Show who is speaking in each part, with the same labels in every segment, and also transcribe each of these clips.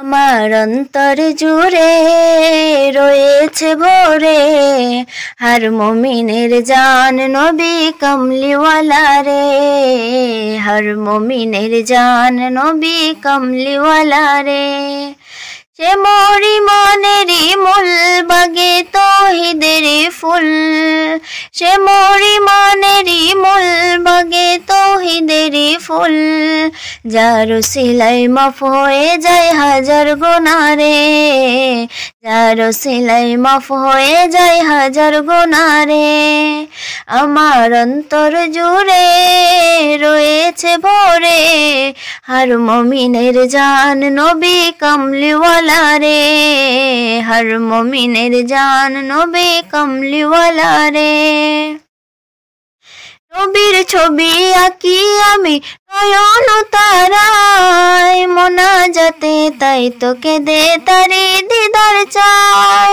Speaker 1: আমার অন্তর জুড়ে রয়েছে ভরে হর মুমিনের জান নবী কমলিওয়ালা রে, হর মুমিনের জান নবী কমলিওয়ালা রে। সে মোরি মনেরই মূল বাগে তৌহিদের ফুল, সে মোরি মনেরই মূল বাগে তৌহিদের ফুল, যার উসিলায় মাফ হয়ে যায় হাজার গুনাহ রে, যার উসিলায় মাফ হয়ে যায় হাজার গুনাহ রে। আমার অন্তর জুড়ে রয়েছে ভরে হর মুমিনের জান নবী কমলিওয়ালা রে, হর মুমিনের জান নবী কমলিওয়ালা রে। নবীর ছবি আঁকি আমি নয়ন তারায়, মোনাজাতে তাই তোকে দে তারি দিদার চাই।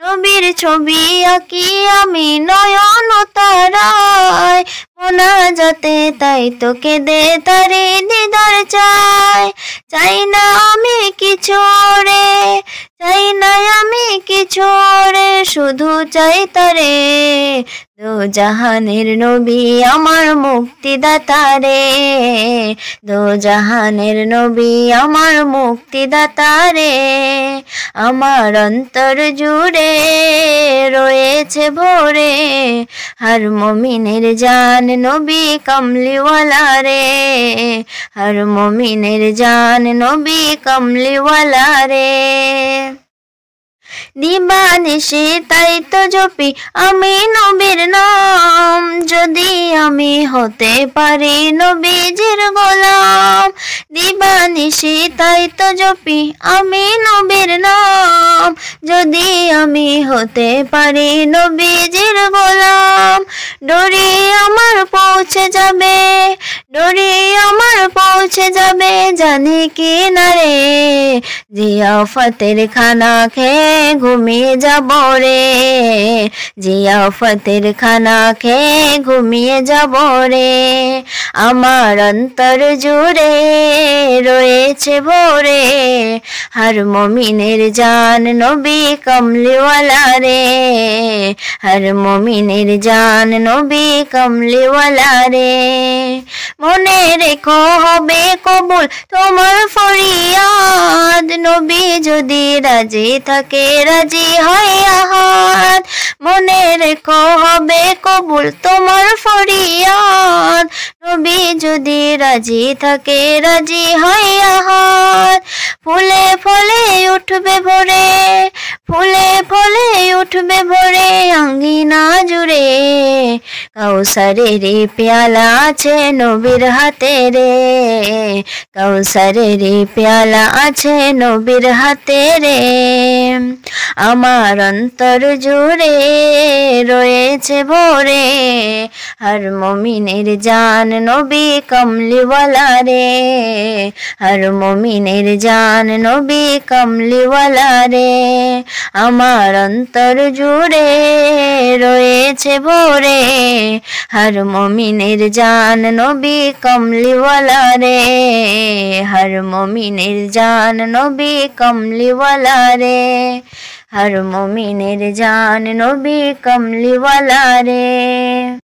Speaker 1: নবীর ছবি আঁকি আমি নয়ন তারায়, মোনাজাতে তাই তোকে দে তারি দিদার চাই। চাই না আমি কিছু রে, চাই না আমি কিছু রে, শুধু চাই তারে দো জাহানের নবী আমার মুক্তিদাতা রে, দো জাহানের নবী আমার মুক্তিদাতা রে। আমার অন্তর জুড়ে রয়েছে ভরে হর মুমিনের জান নবী কমলিওয়ালা রে, হর মুমিনের জান নবী কমলিওয়ালা রে। দিবানিশি তাই তো জপি আমি নবীর নাম, যদি আমি হতে পারি নবীজির গোলাম। দিবানিশি তাই তো জপি আমি নবীর নাম, যদি আমি হতে পারি নবীজির গোলাম। ডোরি আমার পৌঁছে যাবে, ডোরি আমার পৌঁছে যাবে জানি কি না রে, জিয়াফতের খানা খেয়ে ঘুমিয়ে যাব রে, জিয়াফতের খানা খেয়ে ঘুমিয়ে যাব রে। আমার অন্তর জুড়ে রয়েছে ভরে হর মুমিনের জান নবী কমলিওয়ালা রে, হর মুমিনের জান নবী কমলিওয়ালা রে। মনে রেখো হবে কবুল তোমার ফরিয়াদ, নবী যদি রাজি থাকে রাজি হয় আহাদ। মনে রেখো হবে কবুল তোমার ফরিয়াদ, নবী যদি রাজি থাকে রাজি হয় আহাদ। ফুলে ফলে উঠবে ভরে, ফুলে ফলে উঠবে ভরে আঙ্গিনা জুড়ে, কাউসারের পেয়ালা আছে নবীর হাতে রে, কাউসারের পেয়ালা আছে নবীর হাতে রে। আমার অন্তর জুড়ে রয়েছে ভরে হর মুমিনের জান নবী কমলিওয়ালা রে, হর মুমিনের জান নবী কমলিওয়ালা রে। আমার অন্তর জুড়ে রয়েছে ভরে হর মুমিনের জান নবী কমলিওয়ালা রে, হর মুমিনের জান নবী কমলিওয়ালা রে, হর মুমিনের জান নবী কমলিওয়ালা রে।